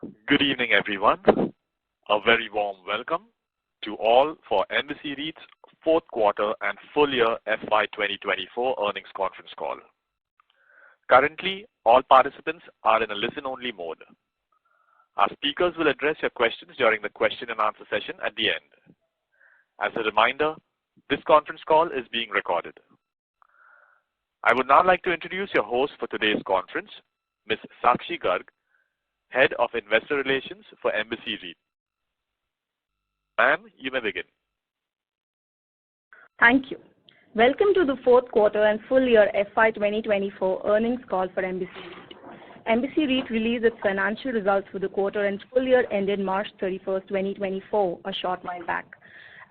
Good evening, everyone. A very warm welcome to all for Embassy REIT's fourth quarter and full year FY2024 earnings conference call. Currently, all participants are in a listen-only mode. Our speakers will address your questions during the question and answer session at the end. As a reminder, this conference call is being recorded. I would now like to introduce your host for today's conference, Ms. Sakshi Garg, Head of Investor Relations for Embassy REIT. Ma'am, you may begin. Thank you. Welcome to the fourth quarter and full year FY 2024 earnings call for Embassy REIT. Embassy REIT released its financial results for the quarter and full year ended March 31st, 2024, a short while back.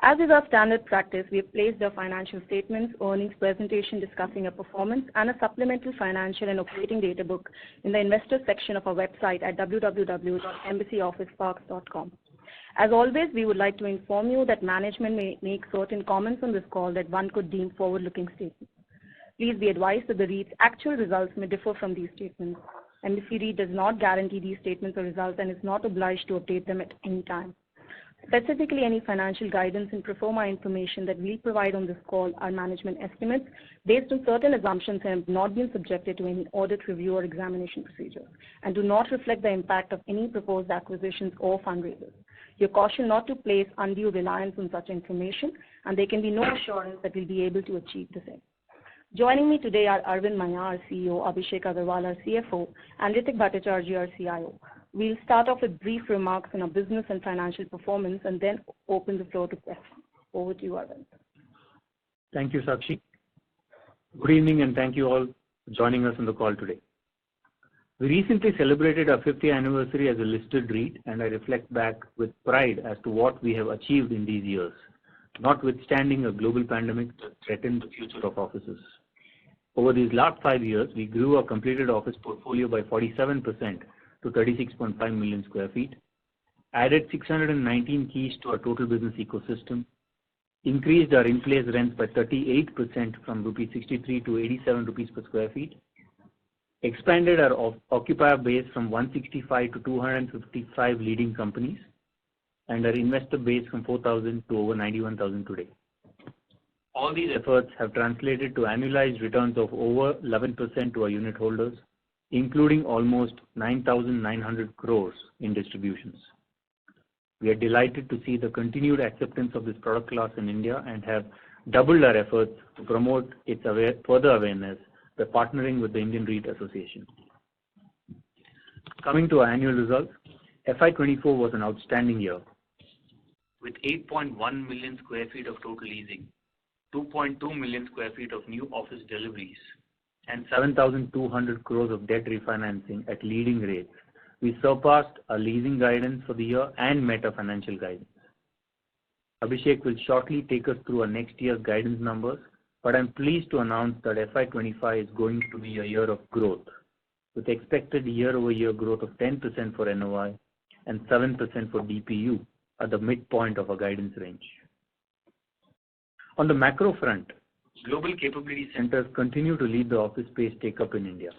As is our standard practice, we have placed our financial statements, earnings presentation discussing our performance, and a supplemental financial and operating data book in the investor section of our website at www.embassyofficeparks.com. As always, we would like to inform you that management may make certain comments on this call that one could deem forward-looking statements. Please be advised that the REIT's actual results may differ from these statements. Embassy REIT does not guarantee these statements or results and is not obliged to update them at any time. Specifically, any financial guidance and pro forma information that we provide on this call are management estimates based on certain assumptions and have not been subjected to any audit review or examination procedures and do not reflect the impact of any proposed acquisitions or fundraisers. You're cautioned not to place undue reliance on such information, and there can be no assurance that we'll be able to achieve the same. Joining me today are Arvind Maya, our CEO, Abhishek Agarwal, our CFO, and Ritik Bhattacharjee, our CIO. We'll start off with brief remarks on our business and financial performance and then open the floor to questions. Over to you, Arvind. Thank you, Sakshi. Good evening and thank you all for joining us on the call today. We recently celebrated our 50th anniversary as a listed REIT, and I reflect back with pride as to what we have achieved in these years, notwithstanding a global pandemic that threatened the future of offices. Over these last 5 years, we grew our completed office portfolio by 47% to 36.5 million square feet, added 619 keys to our total business ecosystem, increased our in-place rents by 38% from rupees 63 to 87 rupees per square feet, expanded our occupier base from 165 to 255 leading companies, and our investor base from 4,000 to over 91,000 today. All these efforts have translated to annualized returns of over 11% to our unit holders, including almost 9,900 crores in distributions. We are delighted to see the continued acceptance of this product class in India and have doubled our efforts to promote its further awareness by partnering with the Indian REIT Association. Coming to our annual results, FY24 was an outstanding year. With 8.1 million square feet of total leasing, 2.2 million square feet of new office deliveries, and 7,200 crores of debt refinancing at leading rates, we surpassed our leasing guidance for the year and met our financial guidance. Abhishek will shortly take us through our next year's guidance numbers, but I'm pleased to announce that FY25 is going to be a year of growth, with expected year-over-year growth of 10% for NOI and 7% for DPU at the midpoint of our guidance range. On the macro front, global capability centers continue to lead the office space take-up in India.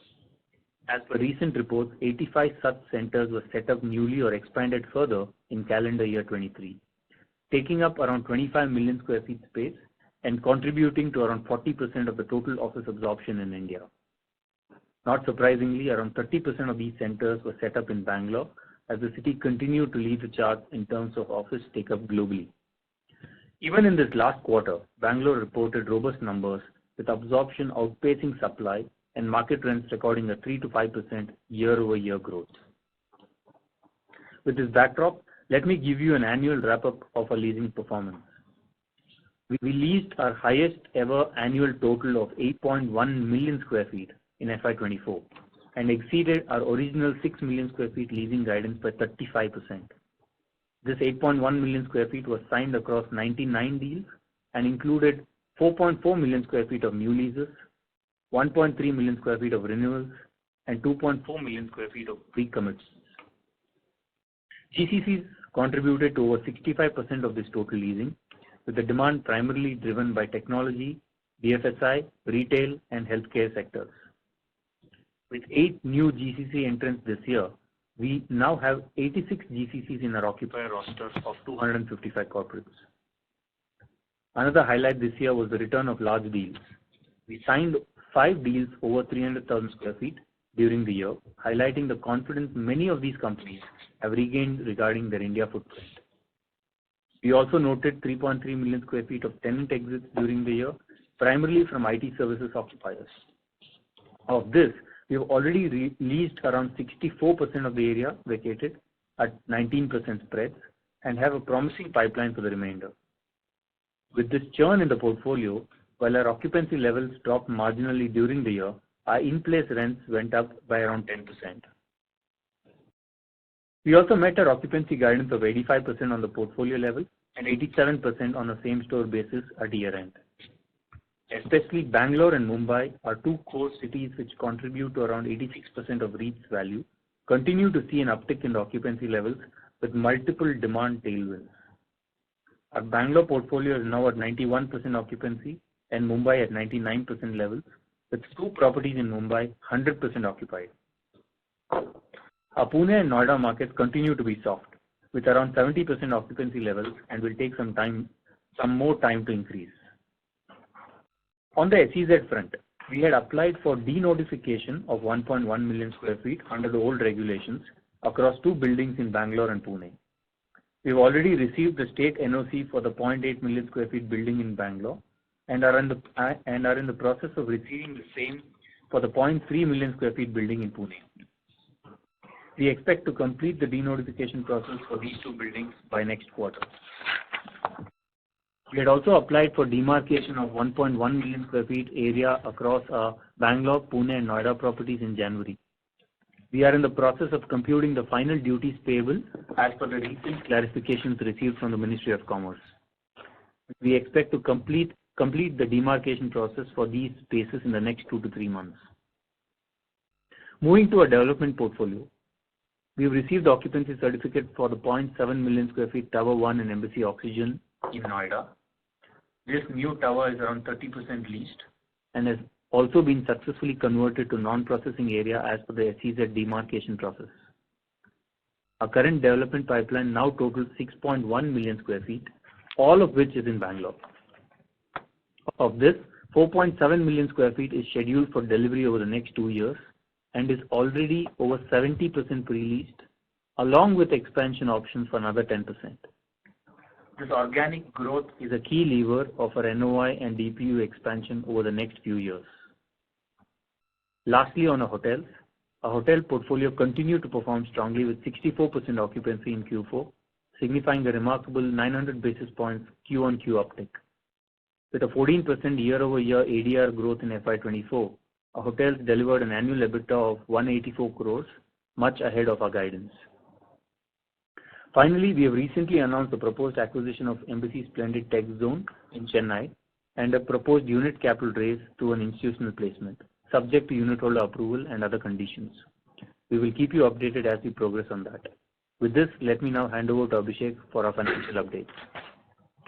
As per recent reports, 85 such centers were set up newly or expanded further in calendar year 23, taking up around 25 million square feet space and contributing to around 40% of the total office absorption in India. Not surprisingly, around 30% of these centers were set up in Bangalore, as the city continued to lead the charts in terms of office take-up globally. Even in this last quarter, Bangalore reported robust numbers with absorption outpacing supply and market rents recording a 3 to 5% year-over-year growth. With this backdrop, let me give you an annual wrap-up of our leasing performance. We leased our highest ever annual total of 8.1 million square feet in FY24 and exceeded our original 6 million square feet leasing guidance by 35%. This 8.1 million square feet was signed across 99 deals and included 4.4 million square feet of new leases, 1.3 million square feet of renewals, and 2.4 million square feet of pre-commits. GCCs contributed to over 65% of this total leasing, with the demand primarily driven by technology, BFSI, retail, and healthcare sectors. With 8 new GCC entrants this year, We now have 86 GCCs in our occupier roster of 255 corporates. Another highlight this year was the return of large deals. We signed 5 deals over 300,000 square feet during the year, highlighting the confidence many of these companies have regained regarding their India footprint. We also noted 3.3 million square feet of tenant exits during the year, primarily from IT services occupiers. Of this, we have already leased around 64% of the area vacated at 19% spreads and have a promising pipeline for the remainder. With this churn in the portfolio, while our occupancy levels dropped marginally during the year, our in-place rents went up by around 10%. We also met our occupancy guidance of 85% on the portfolio level and 87% on a same-store basis at year-end. Especially Bangalore and Mumbai, our 2 core cities which contribute to around 86% of REIT's value, continue to see an uptick in the occupancy levels with multiple demand tailwinds. Our Bangalore portfolio is now at 91% occupancy and Mumbai at 99% levels, with 2 properties in Mumbai 100% occupied. Our Pune and Noida markets continue to be soft, with around 70% occupancy levels, and will take some more time to increase. On the SEZ front, we had applied for denotification of 1.1 million square feet under the old regulations across 2 buildings in Bangalore and Pune. We have already received the state NOC for the 0.8 million square feet building in Bangalore and are in the process of receiving the same for the 0.3 million square feet building in Pune. We expect to complete the denotification process for these 2 buildings by next quarter. We had also applied for demarcation of 1.1 million square feet area across our Bangalore, Pune and Noida properties in January. We are in the process of computing the final duties payable as per the recent clarifications received from the Ministry of Commerce. We expect to complete the demarcation process for these spaces in the next 2 to 3 months. Moving to our development portfolio, we have received the occupancy certificate for the 0.7 million square feet Tower 1 and Embassy Oxygen in Noida. This new tower is around 30% leased and has also been successfully converted to non-processing area as per the SEZ demarcation process. Our current development pipeline now totals 6.1 million square feet, all of which is in Bangalore. Of this, 4.7 million square feet is scheduled for delivery over the next 2 years and is already over 70% pre-leased, along with expansion options for another 10%. This organic growth is a key lever of our NOI and DPU expansion over the next few years. Lastly, on our hotels, our hotel portfolio continued to perform strongly with 64% occupancy in Q4, signifying a remarkable 900 basis points Q-on-Q uptick. With a 14% year-over-year ADR growth in FY24, our hotels delivered an annual EBITDA of 184 crores, much ahead of our guidance. Finally, we have recently announced the proposed acquisition of Embassy Splendid Tech Zone in Chennai and a proposed unit capital raise through an institutional placement, subject to unit holder approval and other conditions. We will keep you updated as we progress on that. With this, let me now hand over to Abhishek for our financial updates.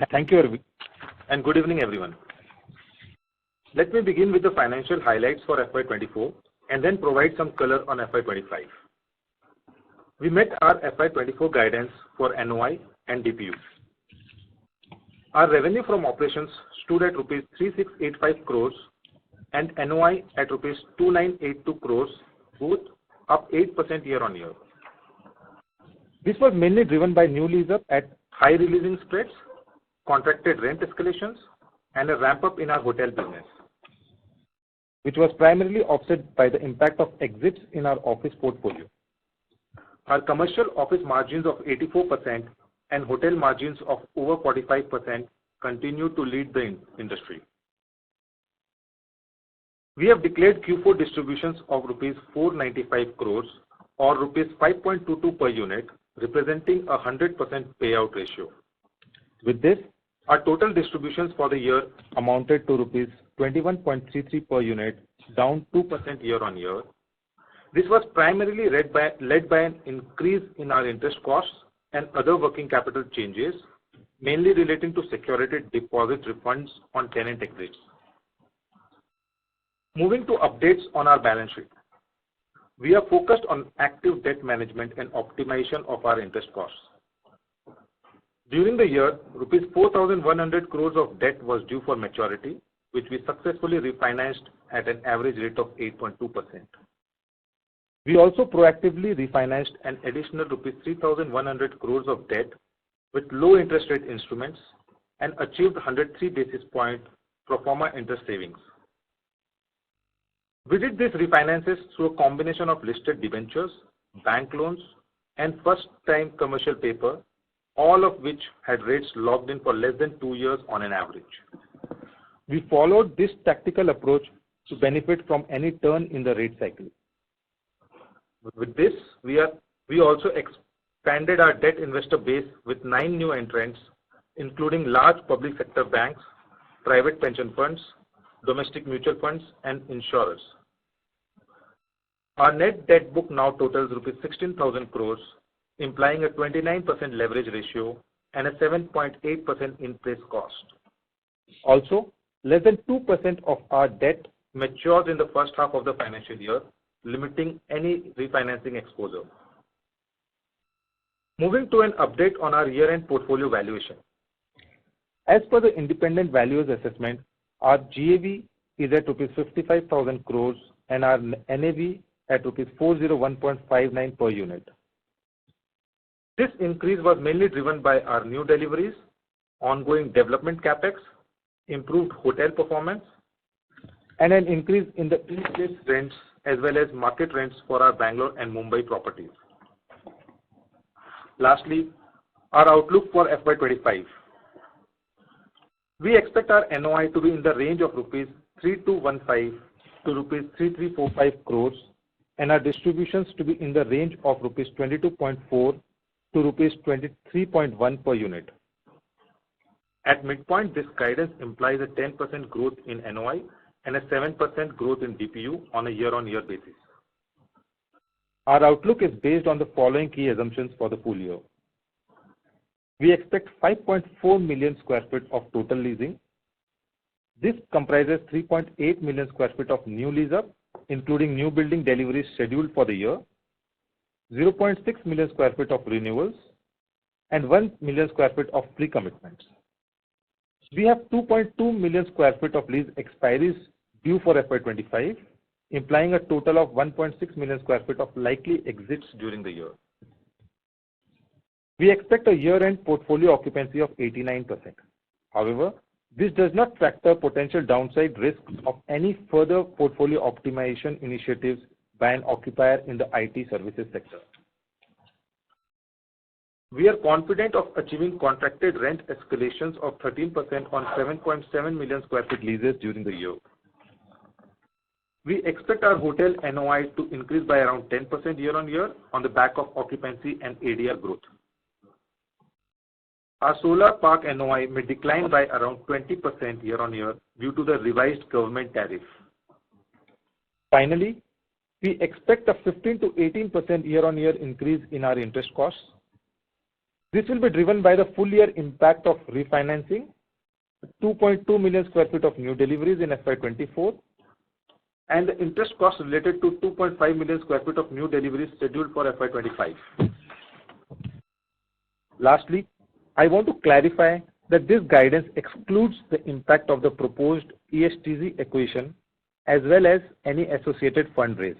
Thank you, Arvind, and good evening, everyone. Let me begin with the financial highlights for FY24 and then provide some color on FY25. We met our FY24 guidance for NOI and DPU. Our revenue from operations stood at Rs 3685 crores and NOI at Rs 2982 crores, both up 8% year-on-year. This was mainly driven by new lease-up at high releasing spreads, contracted rent escalations, and a ramp-up in our hotel business, which was primarily offset by the impact of exits in our office portfolio. Our commercial office margins of 84% and hotel margins of over 45% continue to lead the industry. We have declared Q4 distributions of Rs 495 crores or Rs 5.22 per unit, representing a 100% payout ratio. With this, our total distributions for the year amounted to Rs 21.33 per unit, down 2% year-on-year. This was primarily led by an increase in our interest costs and other working capital changes, mainly relating to security deposit refunds on tenant exits. Moving to updates on our balance sheet. We are focused on active debt management and optimization of our interest costs. During the year, rupees 4,100 crores of debt was due for maturity, which we successfully refinanced at an average rate of 8.2%. We also proactively refinanced an additional rupees 3,100 crores of debt with low interest rate instruments and achieved 103 basis point pro forma interest savings. We did these refinances through a combination of listed debentures, bank loans, and first-time commercial paper, all of which had rates locked in for less than 2 years on an average. We followed this tactical approach to benefit from any turn in the rate cycle. With this, we also expanded our debt investor base with 9 new entrants, including large public sector banks, private pension funds, domestic mutual funds, and insurers. Our net debt book now totals rupees 16,000 crores, implying a 29% leverage ratio and a 7.8% in-place cost. Also, less than 2% of our debt matures in the first half of the financial year, limiting any refinancing exposure. Moving to an update on our year-end portfolio valuation. As per the independent valuers assessment, our GAV is at rupees 55,000 crores and our NAV at rupees 401.59 per unit. This increase was mainly driven by our new deliveries, ongoing development capex, improved hotel performance, and an increase in the in-place rents as well as market rents for our Bangalore and Mumbai properties. Lastly, our outlook for FY25. We expect our NOI to be in the range of rupees 3215 to rupees 3345 crores and our distributions to be in the range of rupees 22.4 to rupees 23.1 per unit. At midpoint, this guidance implies a 10% growth in NOI and a 7% growth in DPU on a year-on-year basis. Our outlook is based on the following key assumptions for the full year. We expect 5.4 million square feet of total leasing. This comprises 3.8 million square feet of new lease-up, including new building deliveries scheduled for the year, 0.6 million square feet of renewals, and 1 million square feet of pre-commitments. We have 2.2 million square feet of lease expiries due for FY25, implying a total of 1.6 million square feet of likely exits during the year. We expect a year-end portfolio occupancy of 89%. However, this does not factor potential downside risks of any further portfolio optimization initiatives by an occupier in the IT services sector. We are confident of achieving contracted rent escalations of 13% on 7.7 million square feet leases during the year. We expect our hotel NOI to increase by around 10% year-on-year on the back of occupancy and ADR growth. Our solar park NOI may decline by around 20% year-on-year due to the revised government tariff. Finally, we expect a 15 to 18% year-on-year increase in our interest costs. This will be driven by the full year impact of refinancing, 2.2 million square feet of new deliveries in FY24, and the interest costs related to 2.5 million square feet of new deliveries scheduled for FY25. Lastly, I want to clarify that this guidance excludes the impact of the proposed ESTZ acquisition as well as any associated fundraise.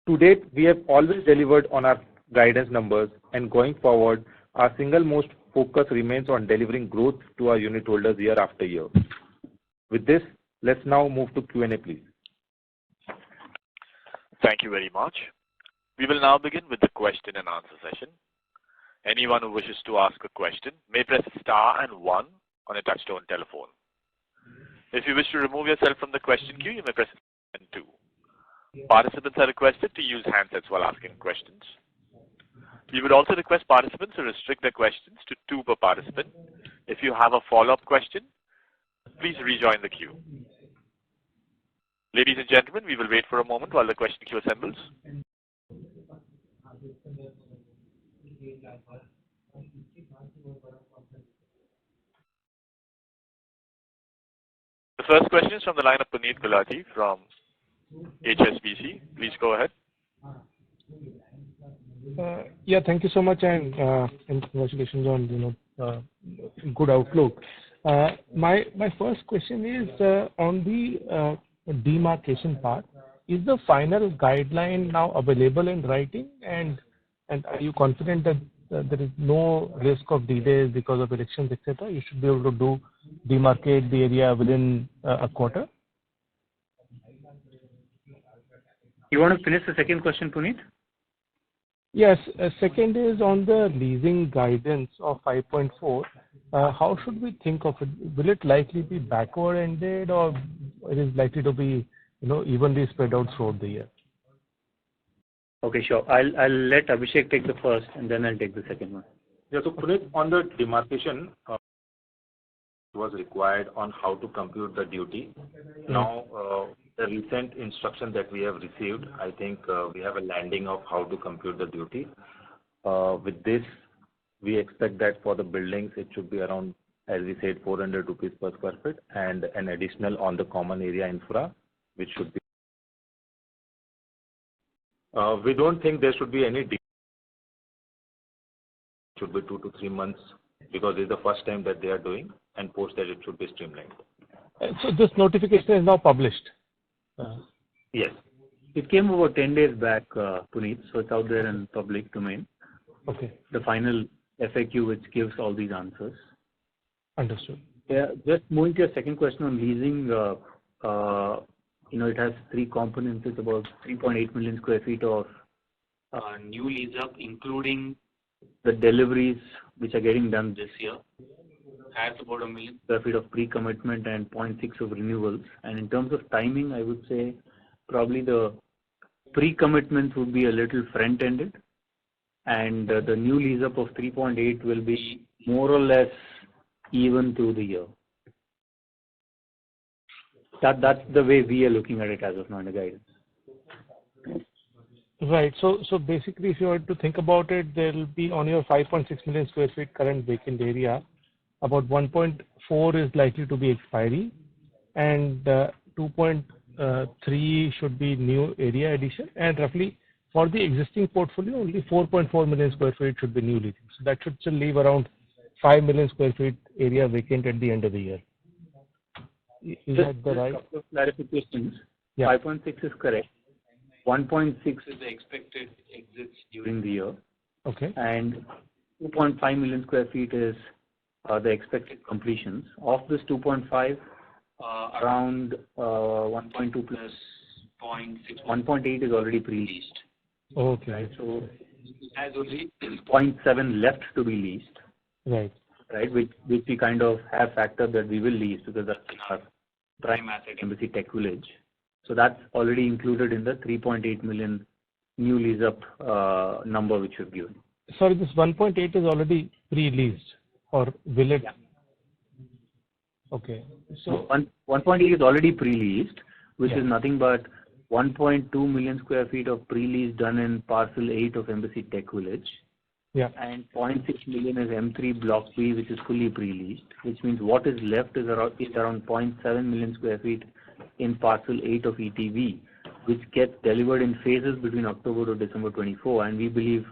To date, we have always delivered on our guidance numbers, and going forward, our single most focus remains on delivering growth to our unit holders year after year. With this, let's now move to Q&A, please. Thank you very much. We will now begin with the question and answer session. Anyone who wishes to ask a question may press star and 1 on a touchtone telephone. If you wish to remove yourself from the question queue, you may press and 2. Participants are requested to use handsets while asking questions. We would also request participants to restrict their questions to 2 per participant. If you have a follow-up question, please rejoin the queue. Ladies and gentlemen, we will wait for a moment while the question queue assembles. The first question is from the line of Puneet Gulati from HSBC. Please go ahead. Yeah, thank you so much, and congratulations on good outlook. My first question is on the demarcation part. Is the final guideline now available in writing, and are you confident that there is no risk of delays because of elections, etc.? You should be able to demarcate the area within a quarter. You want to finish the second question, Puneet? Yes. Second is on the leasing guidance of 5.4. How should we think of it? Will it likely be backward ended, or it is likely to be evenly spread out throughout the year? Okay, sure. I'll let Abhishek take the first, and then I'll take the second one. Yeah. So Puneet, on the demarcation, was required on how to compute the duty. Now, the recent instruction that we have received, I think we have a landing of how to compute the duty. With this, we expect that for the buildings, it should be around, as we said, 400 rupees per square feet, and an additional on the common area infra, which should be. We don't think there should be any. Should be 2 to 3 months, because it's the first time that they are doing, and post that it should be streamlined. So this notification is now published? Yes. It came over 10 days back, Puneet, so it's out there in public domain. Okay. The final FAQ which gives all these answers. Understood. Yeah, just moving to your second question on leasing, it has 3 components. It's about 3.8 million square feet of new lease up, including the deliveries which are getting done this year. Has about 1 million square feet of pre-commitment and 0.6 of renewals. And in terms of timing, I would say probably the pre-commitments would be a little front-ended, and the new lease up of 3.8 will be more or less even through the year. That's the way we are looking at it as of now in the guidance. Right. So basically, if you were to think about it, there will be on your 5.6 million square feet current vacant area, about 1.4 is likely to be expiry, and 2.3 should be new area addition, and roughly for the existing portfolio, only 4.4 million square feet should be new leasing. So that should still leave around 5 million square feet area vacant at the end of the year. Is that the right? Couple of clarifications. Yeah. 5.6 is correct. 1.6 is the expected exits during the year. Okay. And 2.5 million square feet is the expected completions. Of this 2.5, around 1.2 plus 0.6, 1.8 is already pre-leased. Okay. Right? So it has only 0.7 left to be leased. Right. Right, which we kind of have factored that we will lease, because that's in our prime asset, Embassy Tech Village. So that's already included in the 3.8 million new lease up number which we've given. Sorry, this 1.8 is already pre-leased, or will it? Yeah. Okay. So 1.8 is already pre-leased, which Yeah. is nothing but 1.2 million square feet of pre-lease done in parcel 8 of Embassy Tech Village. Yeah. And 0.6 million is M3 Block B, which is fully pre-leased, which means what is left is around 0.7 million square feet in parcel 8 of ETV, which gets delivered in phases between October to December 24. And we believe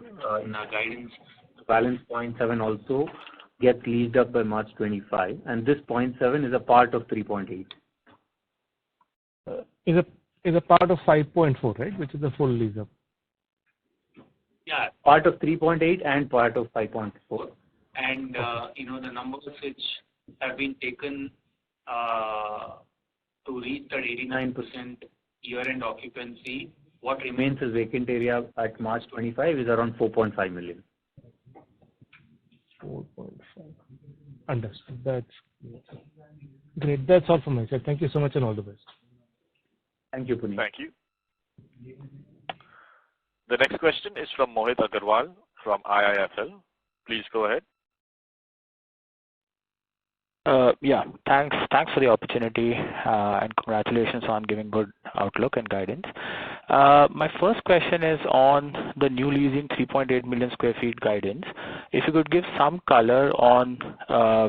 in our guidance, the balance 0.7 also gets leased up by March 25. And this 0.7 is a part of 3.8. Is a part of 5.4, right? Which is the full lease up. Yeah, part of 3.8 and part of 5.4. And, the numbers which have been taken to reach that 89% year-end occupancy, what remains as vacant area at March 25 is around 4.5 million. 4.5. Understood. That's great. That's all from my side. Thank you so much, and all the best. Thank you, Puneet. Thank you. The next question is from Mohit Agarwal from IIFL. Please go ahead. Yeah, thanks for the opportunity, and congratulations on giving good outlook and guidance. My first question is on the new leasing 3.8 million square feet guidance. If you could give some color on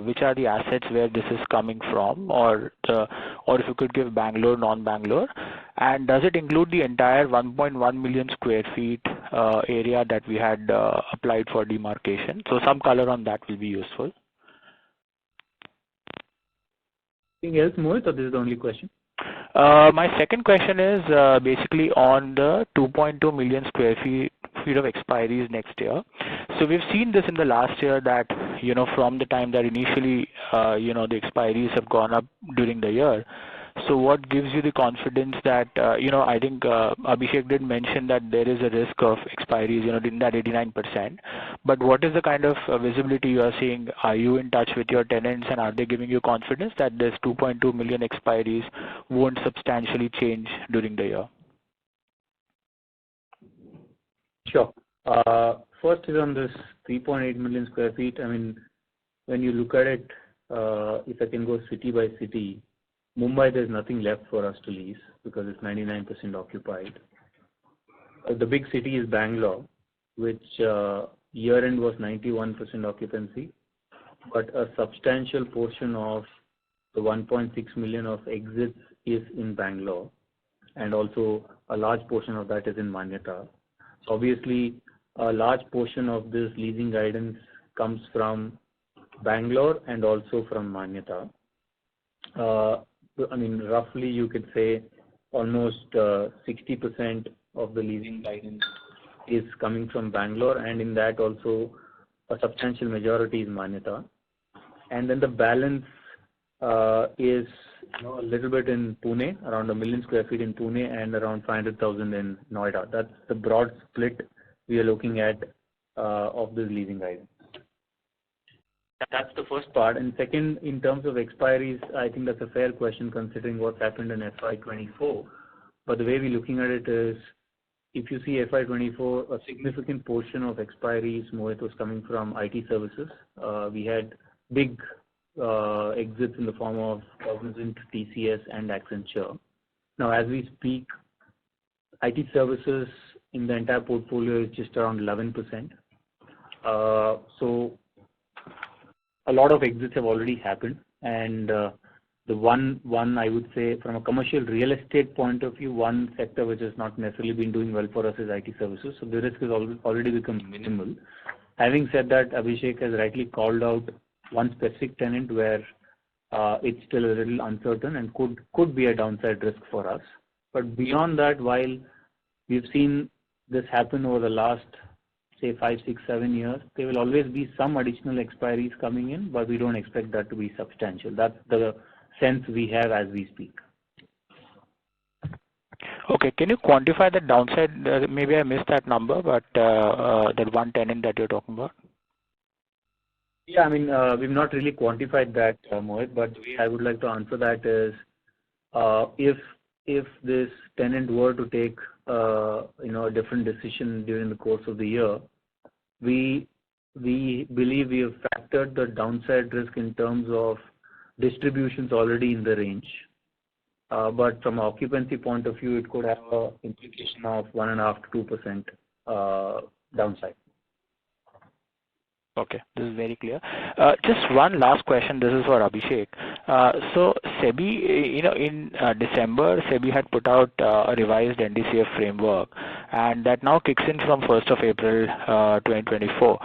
which are the assets where this is coming from, or if you could give Bangalore, non-Bangalore, and does it include the entire 1.1 million square feet area that we had applied for demarcation? So some color on that will be useful. Anything else, Mohit, or this is the only question? My second question is basically on the 2.2 million square feet of expiries next year. So we've seen this in the last year that, from the time that initially, the expiries have gone up during the year. So what gives you the confidence that, I think Abhishek did mention that there is a risk of expiries, in that 89%. But what is the kind of visibility you are seeing? Are you in touch with your tenants, and are they giving you confidence that this 2.2 million expiries won't substantially change during the year? Sure. First is on this 3.8 million square feet. I mean, when you look at it, if I can go city by city, Mumbai, there's nothing left for us to lease because it's 99% occupied. The big city is Bangalore, which year-end was 91% occupancy, but a substantial portion of the 1.6 million of exits is in Bangalore, and also a large portion of that is in Manyata. So obviously, a large portion of this leasing guidance comes from Bangalore and also from Manyata. I mean, roughly you could say almost 60% of the leasing guidance is coming from Bangalore, and in that also a substantial majority is Manyata. And then the balance is a little bit in Pune, around 1 million square feet in Pune, and around 500,000 in Noida. That's the broad split we are looking at of this leasing guidance. That's the first part. And second, in terms of expiries, I think that's a fair question considering what's happened in FY24. But the way we're looking at it is, if you see FY24, a significant portion of expiries, Mohit, was coming from IT services. We had big exits in the form of Cognizant, TCS, and Accenture. Now, as we speak, IT services in the entire portfolio is just around 11%. So a lot of exits have already happened, and the one I would say from a commercial real estate point of view, one sector which has not necessarily been doing well for us is IT services. So the risk has already become minimal. Having said that, Abhishek has rightly called out one specific tenant where it's still a little uncertain and could be a downside risk for us. But beyond that, while we've seen this happen over the last, say, 5, 6, 7 years, there will always be some additional expiries coming in, but we don't expect that to be substantial. That's the sense we have as we speak. Okay, can you quantify the downside? Maybe I missed that number, but that one tenant that you're talking about? Yeah, I mean, we've not really quantified that, Mohit, but the way I would like to answer that is, if this tenant were to take a different decision during the course of the year, we believe we have factored the downside risk in terms of distributions already in the range. But from an occupancy point of view, it could have an implication of 1.5 to 2% downside. Okay, this is very clear. Just one last question. This is for Abhishek. So SEBI, in December, SEBI had put out a revised NDCF framework, and that now kicks in from 1st of April 2024.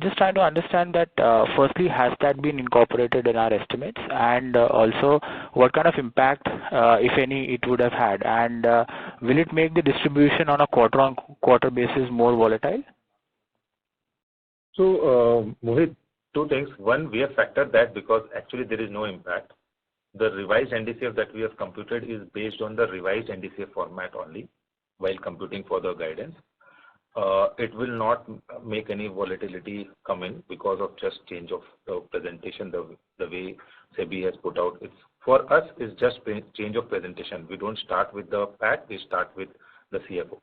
Just trying to understand that, firstly, has that been incorporated in our estimates, and also what kind of impact, if any, it would have had, and will it make the distribution on a quarter-on-quarter basis more volatile? So, Mohit, two things. One, we have factored that because actually there is no impact. The revised NDCF that we have computed is based on the revised NDCF format only while computing for the guidance. It will not make any volatility come in because of just change of the presentation, the way SEBI has put out. For us, it's just change of presentation. We don't start with the PAT, we start with the CFO.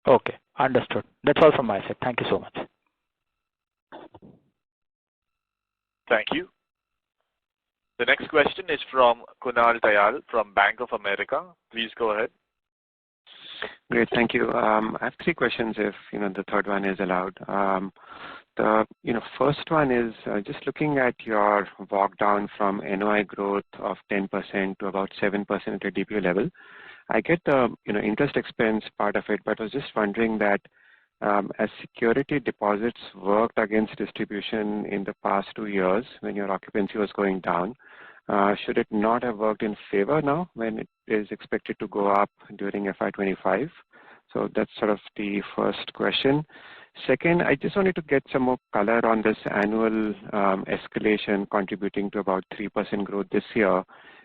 Okay, understood. That's all from my side. Thank you so much. Thank you. The next question is from Kunal Tayal from Bank of America. Please go ahead. Great, thank you. I have three questions if the third one is allowed. The first one is just looking at your walk down from NOI growth of 10% to about 7% at a DPU level. I get the interest expense part of it, but I was just wondering that as security deposits worked against distribution in the past 2 years when your occupancy was going down, should it not have worked in favor now when it is expected to go up during FY25? So that's sort of the first question. Second, I just wanted to get some more color on this annual escalation contributing to about 3% growth this year.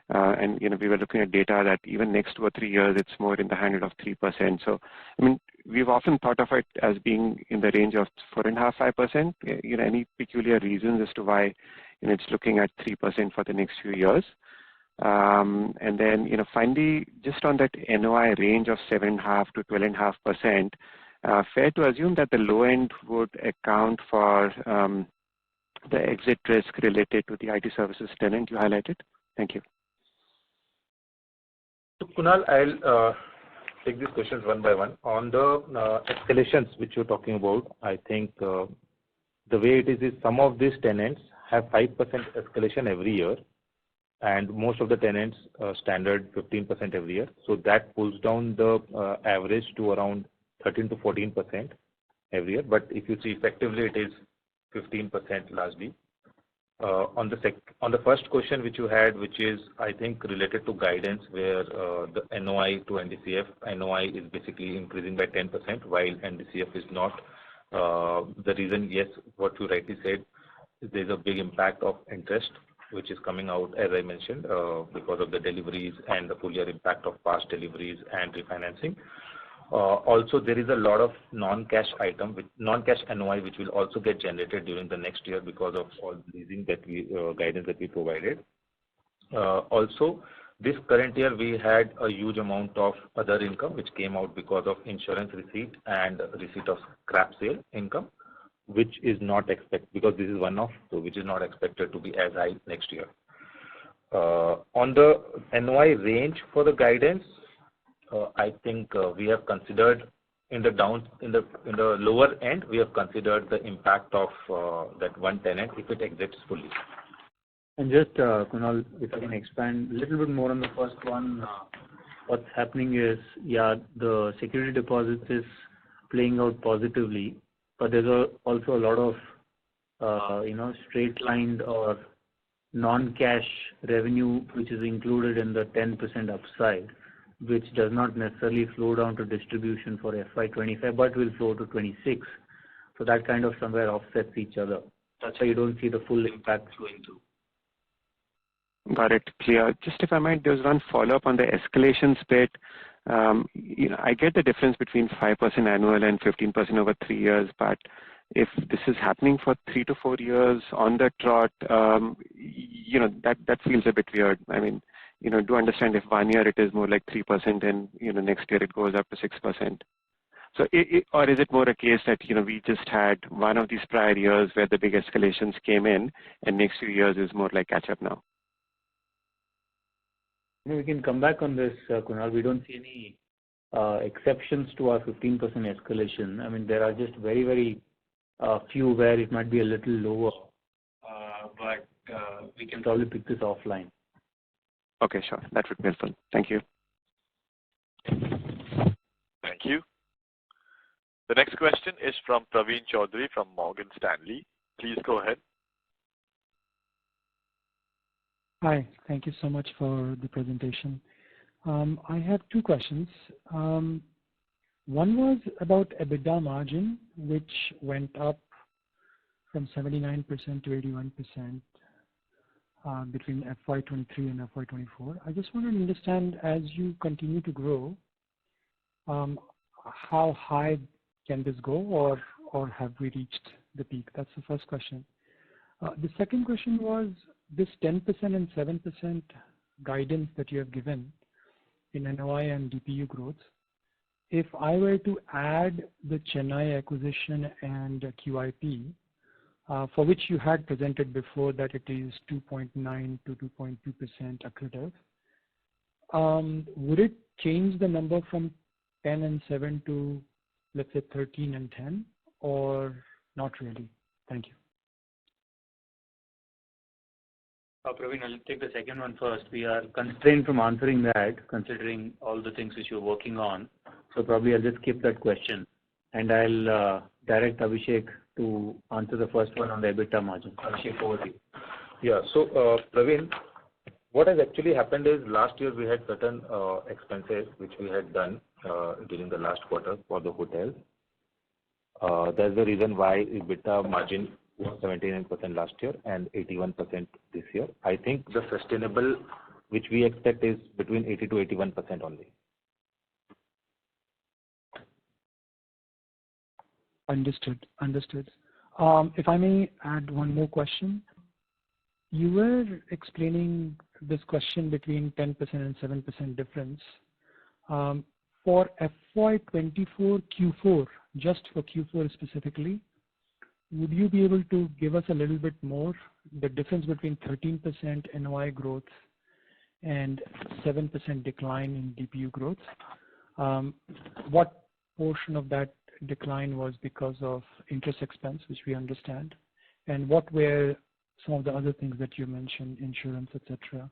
And we were looking at data that even next 2 or 3 years, it's more in the handle of 3%. So, I mean, we've often thought of it as being in the range of 4.5–5%. Any peculiar reasons as to why it's looking at 3% for the next few years? And then, finally, just on that NOI range of 7.5% to 12.5%, fair to assume that the low end would account for the exit risk related to the IT services tenant you highlighted? Thank you. So Kunal, I'll take these questions one by one. On the escalations which you're talking about, I think the way it is some of these tenants have 5% escalation every year, and most of the tenants standard 15% every year. So that pulls down the average to around 13 to 14% every year. But if you see effectively, it is 15% largely. On the first question which you had, which is I think related to guidance, where the NOI to NDCF, NOI is basically increasing by 10%, while NDCF is not. The reason, yes, what you rightly said, there's a big impact of interest which is coming out, as I mentioned, because of the deliveries and the full year impact of past deliveries and refinancing. Also, there is a lot of non-cash item, non-cash NOI, which will also get generated during the next year because of all the leasing that guidance that we provided. Also, this current year we had a huge amount of other income which came out because of insurance receipt and receipt of scrap sale income, which is not expected because this is one-off, so which is not expected to be as high next year. On the NOI range for the guidance, I think we have considered in the lower end, we have considered the impact of that one tenant if it exits fully. And just, Kunal, if I can expand a little bit more on the first one, what's happening is, the security deposits is playing out positively, but there's also a lot of, straight-lined or non-cash revenue which is included in the 10% upside, which does not necessarily flow down to distribution for FY25, but will flow to 26. So that kind of somewhere offsets each other. That's why you don't see the full impact flowing through. Got it. Clear. Just if I might, there's one follow-up on the escalations bit. I get the difference between 5% annual and 15% over 3 years, but if this is happening for 3 to 4 years on the trot, that feels a bit weird. I mean, do understand if 1 year it is more like 3% and next year it goes up to 6%. So, or is it more a case that we just had one of these prior years where the big escalations came in, and next few years is more like catch up now? We can come back on this, Kunal. We don't see any exceptions to our 15% escalation. I mean, there are just very, very few where it might be a little lower, but we can probably pick this offline. Okay, sure. That would be helpful. Thank you. Thank you. The next question is from Praveen Chaudhary from Morgan Stanley. Please go ahead. Hi. Thank you so much for the presentation. I have 2 questions. One was about EBITDA margin, which went up from 79% to 81% between FY23 and FY24. I just want to understand, as you continue to grow, how high can this go, or have we reached the peak? That's the first question. The second question was this 10% and 7% guidance that you have given in NOI and DPU growth. If I were to add the Chennai acquisition and QIP, for which you had presented before that it is 2.9 to 2.2% accretive. Would it change the number from 10 and 7 to, let's say, 13 and 10, or not really? Thank you. Praveen, I'll take the second one first. We are constrained from answering that, considering all the things which you're working on. So probably I'll just skip that question, and I'll direct Abhishek to answer the first one on the EBITDA margin. Abhishek, over to you. Yeah. So Praveen, what has actually happened is last year we had certain expenses which we had done during the last quarter for the hotel. That's the reason why EBITDA margin was 79% last year and 81% this year. I think the sustainable which we expect is between 80 to 81% only. Understood. Understood. If I may add one more question. You were explaining this question between 10% and 7% difference. For FY24 Q4, just for Q4 specifically, would you be able to give us a little bit more, the difference between 13% NOI growth and 7% decline in DPU growth? What portion of that decline was because of interest expense, which we understand, and what were some of the other things that you mentioned, insurance, etc.?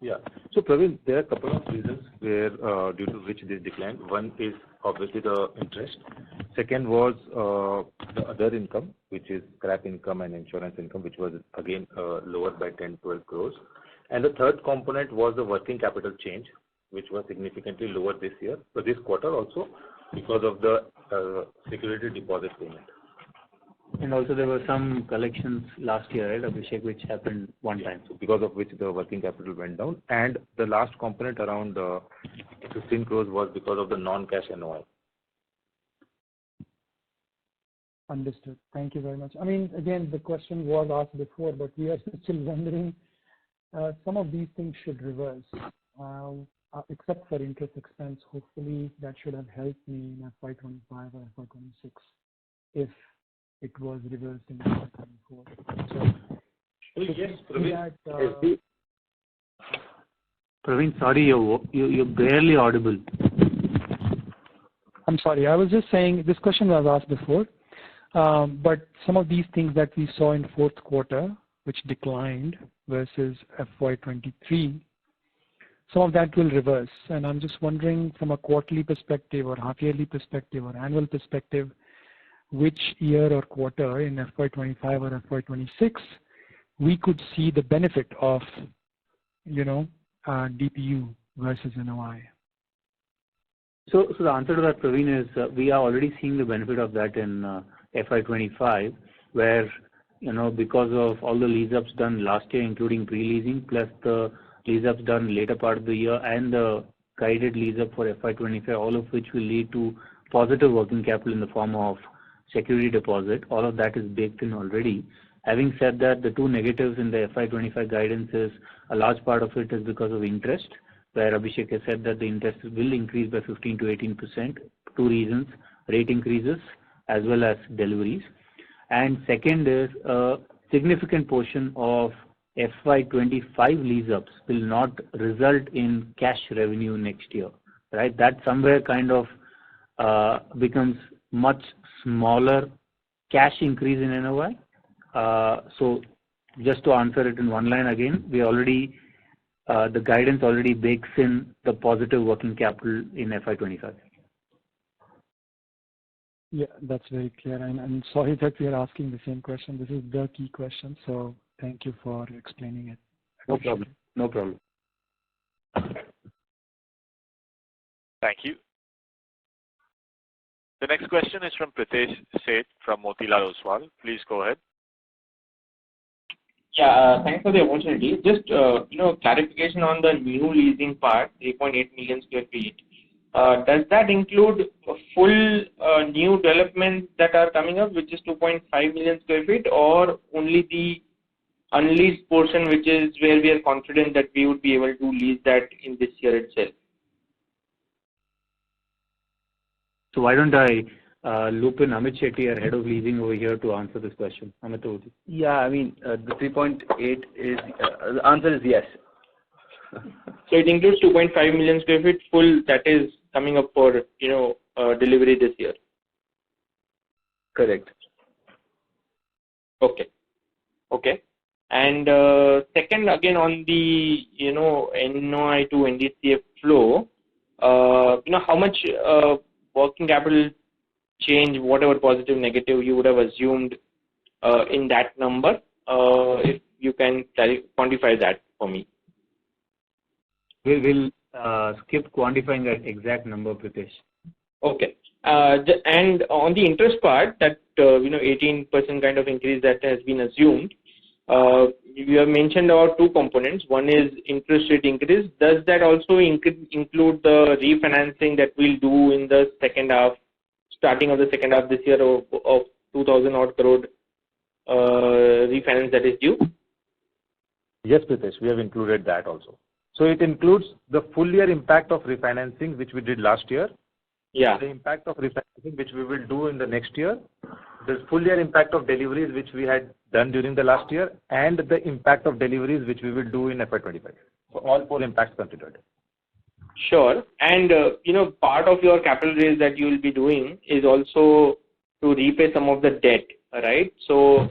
Yeah. So Praveen, there are a couple of reasons where due to which this declined. One is obviously the interest. Second was the other income, which is scrap income and insurance income, which was again lower by 10-12 crores. And the third component was the working capital change, which was significantly lower this year, so this quarter also, because of the security deposit payment. And also there were some collections last year, right, Abhishek, which happened one time. So because of which the working capital went down. And the last component around 15 crores was because of the non-cash NOI. Understood. Thank you very much. I mean, again, the question was asked before, but we are still wondering, some of these things should reverse, except for interest expense. Hopefully that should have helped me in FY25 or FY26 if it was reversed in FY24. So yes, Praveen. Praveen, sorry, you're barely audible. I'm sorry. I was just saying this question was asked before, but some of these things that we saw in fourth quarter, which declined versus FY23, some of that will reverse. And I'm just wondering from a quarterly perspective or half-yearly perspective or annual perspective, which year or quarter in FY25 or FY26 we could see the benefit of, DPU versus NOI. So the answer to that, Praveen, is we are already seeing the benefit of that in FY25, where, because of all the lease-ups done last year, including pre-leasing, plus the lease-ups done later part of the year and the guided lease-up for FY25, all of which will lead to positive working capital in the form of security deposit. All of that is baked in already. Having said that, the two negatives in the FY25 guidance is a large part of it is because of interest, where Abhishek has said that the interest will increase by 15 to 18%. Two reasons: rate increases as well as deliveries. And second is a significant portion of FY25 lease-ups will not result in cash revenue next year, right? That somewhere kind of becomes much smaller cash increase in NOI. So just to answer it in one line again, we already, the guidance already bakes in the positive working capital in FY25. Yeah, that's very clear. And I'm sorry that we are asking the same question. This is the key question. So thank you for explaining it. No problem. No problem. Thank you. The next question is from Pritesh Seth from Motilal Oswal. Please go ahead. Yeah, thanks for the opportunity. Just, clarification on the new leasing part, 3.8 million square feet. Does that include full new developments that are coming up, which is 2.5 million square feet, or only the unleased portion, which is where we are confident that we would be able to lease that in this year itself? So why don't I loop in Amit Shetty, our head of leasing over here, to answer this question. Amit, over to you. Yeah, I mean, the 3.8 is, the answer is yes. So it includes 2.5 million square feet full that is coming up for, delivery this year. Correct. Okay. And second, again, on the, NOI to NDCF flow, how much working capital change, whatever positive, negative, you would have assumed in that number, if you can quantify that for me. We'll skip quantifying that exact number, Pritesh. Okay. And on the interest part, that 18% kind of increase that has been assumed, you have mentioned about two components. One is interest rate increase. Does that also include the refinancing that we'll do in the second half, starting of the second half this year of 2,000 odd crore refinance that is due? Yes, Pritesh, we have included that also. So it includes the full year impact of refinancing, which we did last year. Yeah. The impact of refinancing, which we will do in the next year. The full year impact of deliveries, which we had done during the last year, and the impact of deliveries, which we will do in FY25. So all four impacts considered. Sure. And, part of your capital raise that you will be doing is also to repay some of the debt, right? So,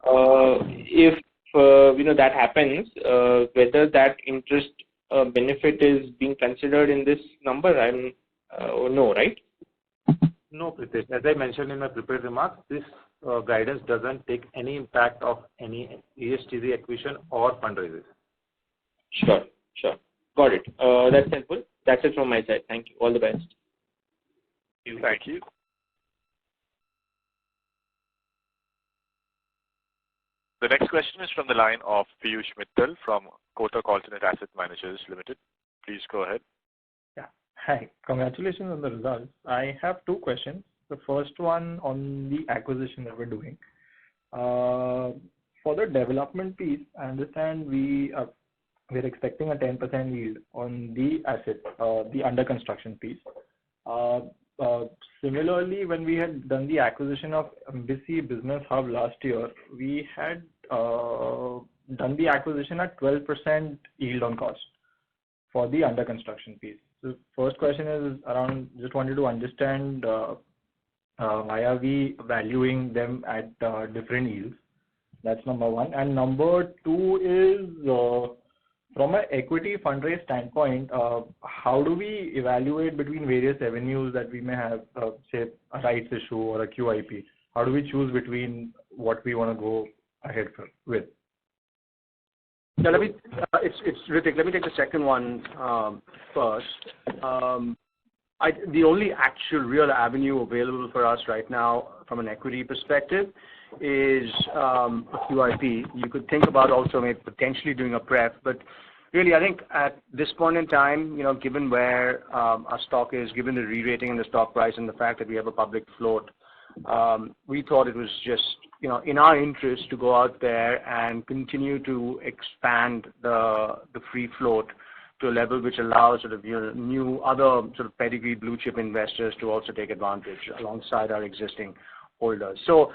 if, that happens, whether that interest benefit is being considered in this number, no, right? No, Pritesh. As I mentioned in my prepared remarks, this guidance doesn't take any impact of any ESTZ acquisition or fundraisers. Sure. Got it. That's helpful. That's it from my side. Thank you. All the best. Thank you. The next question is from the line of Piyush Mittal from Kotak Alternate Asset Managers Limited. Please go ahead. Yeah. Hi. Congratulations on the results. I have two questions. The first one on the acquisition that we're doing. For the development piece, I understand we're expecting a 10% yield on the asset, the under construction piece. Similarly, when we had done the acquisition of Embassy Business Hub last year, we had done the acquisition at 12% yield on cost for the under construction piece. So first question is around, just wanted to understand why are we valuing them at different yields? That's number one. And number two is, from an equity fundraise standpoint, how do we evaluate between various avenues that we may have, say, a rights issue or a QIP? How do we choose between what we want to go ahead with? Yeah, it's Ritik. Let me take the second one first. The only actual real avenue available for us right now from an equity perspective is a QIP. You could think about also maybe potentially doing a pref, but really I think at this point in time, given where our stock is, given the re-rating in the stock price and the fact that we have a public float, we thought it was just in our interest to go out there and continue to expand the free float to a level which allows sort of new other sort of pedigree blue chip investors to also take advantage alongside our existing holders. So,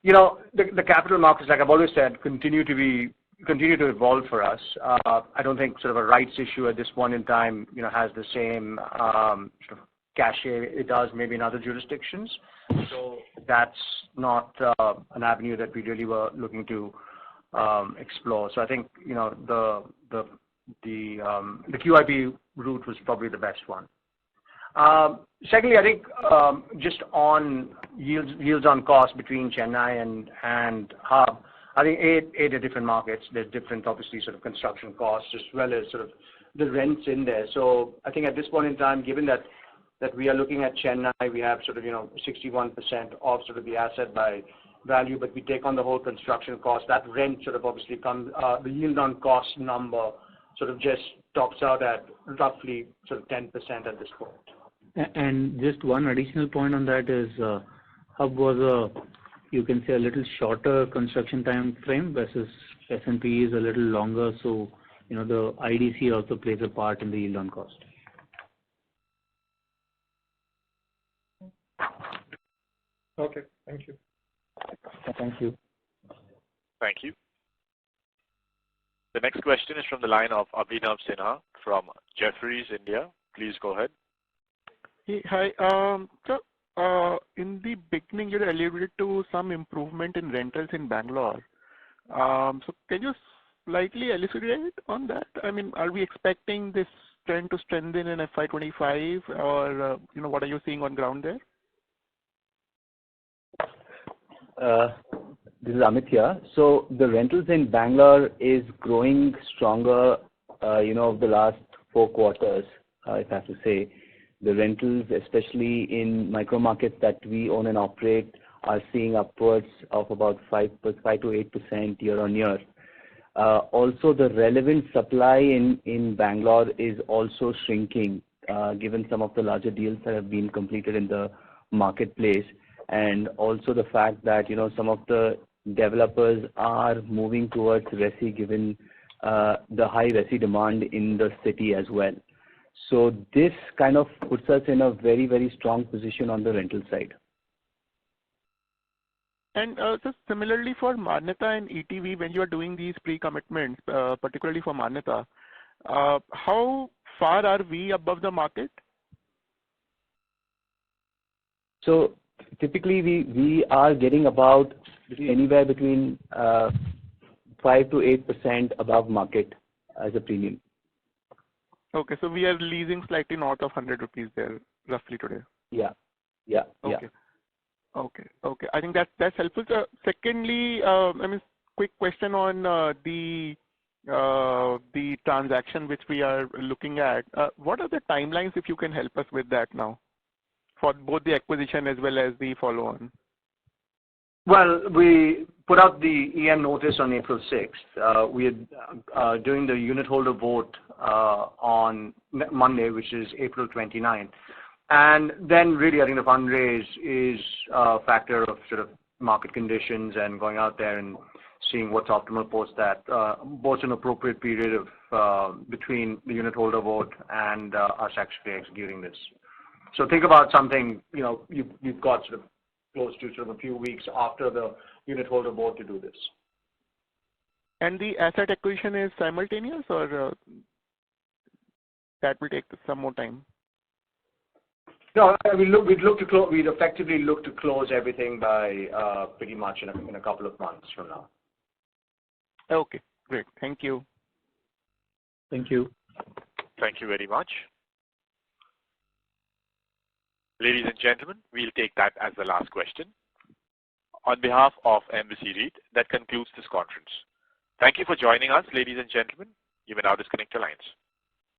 the capital markets, like I've always said, continue to evolve for us. I don't think sort of a rights issue at this point in time, has the same sort of cachet it does maybe in other jurisdictions. So that's not an avenue that we really were looking to explore. So I think the QIP route was probably the best one. Secondly, I think just on yields on cost between Chennai and Hub, I think eight are different markets. There's different, obviously, sort of construction costs as well as sort of the rents in there. So I think at this point in time, given that we are looking at Chennai, we have sort of 61% of sort of the asset by value, but we take on the whole construction cost. That rent sort of obviously comes, the yield on cost number sort of just tops out at roughly sort of 10% at this point. And just one additional point on that is Hub was you can say a little shorter construction time frame versus S&P is a little longer. So, the IDC also plays a part in the yield on cost. Okay, thank you. Thank you. Thank you. The next question is from the line of Abhinav Sinha from Jefferies, India. Please go ahead. Hey, hi. In the beginning, you alluded to some improvement in rentals in Bangalore. So can you slightly elucidate on that? I mean, are we expecting this trend to strengthen in FY25, or what are you seeing on ground there? This is Amit here. So the rentals in Bangalore is growing stronger, over the last 4 quarters, if I have to say. The rentals, especially in micro markets that we own and operate, are seeing upwards of about 5 to 8% year on year. Also, the relevant supply in Bangalore is also shrinking, given some of the larger deals that have been completed in the marketplace, and also the fact that some of the developers are moving towards resi, given the high resi demand in the city as well. So this kind of puts us in a very, very strong position on the rental side. And just similarly for Manyata and ETV, when you are doing these pre-commitments, particularly for Manyata, how far are we above the market? So typically we are getting about anywhere between 5 to 8% above market as a premium. Okay, so we are leasing slightly north of 100 rupees there, roughly today. Yeah. Okay. I think that's helpful. Secondly, quick question on the transaction which we are looking at. What are the timelines, if you can help us with that now, for both the acquisition as well as the follow-on? Well, we put out the EM notice on April 6th. We are doing the unit holder vote on Monday, which is April 29th. And then really, I think the fundraise is a factor of sort of market conditions and going out there and seeing what's optimal post that, both an appropriate period of between the unit holder vote and us actually executing this. So think about something, you've got sort of close to sort of a few weeks after the unit holder vote to do this. And the asset acquisition is simultaneous, or that will take some more time? No, we'd effectively look to close everything by pretty much in a couple of months from now. Okay, great. Thank you. Thank you. Thank you very much. Ladies and gentlemen, we'll take that as the last question. On behalf of Embassy REIT, that concludes this conference. Thank you for joining us, ladies and gentlemen. You may now disconnect your lines.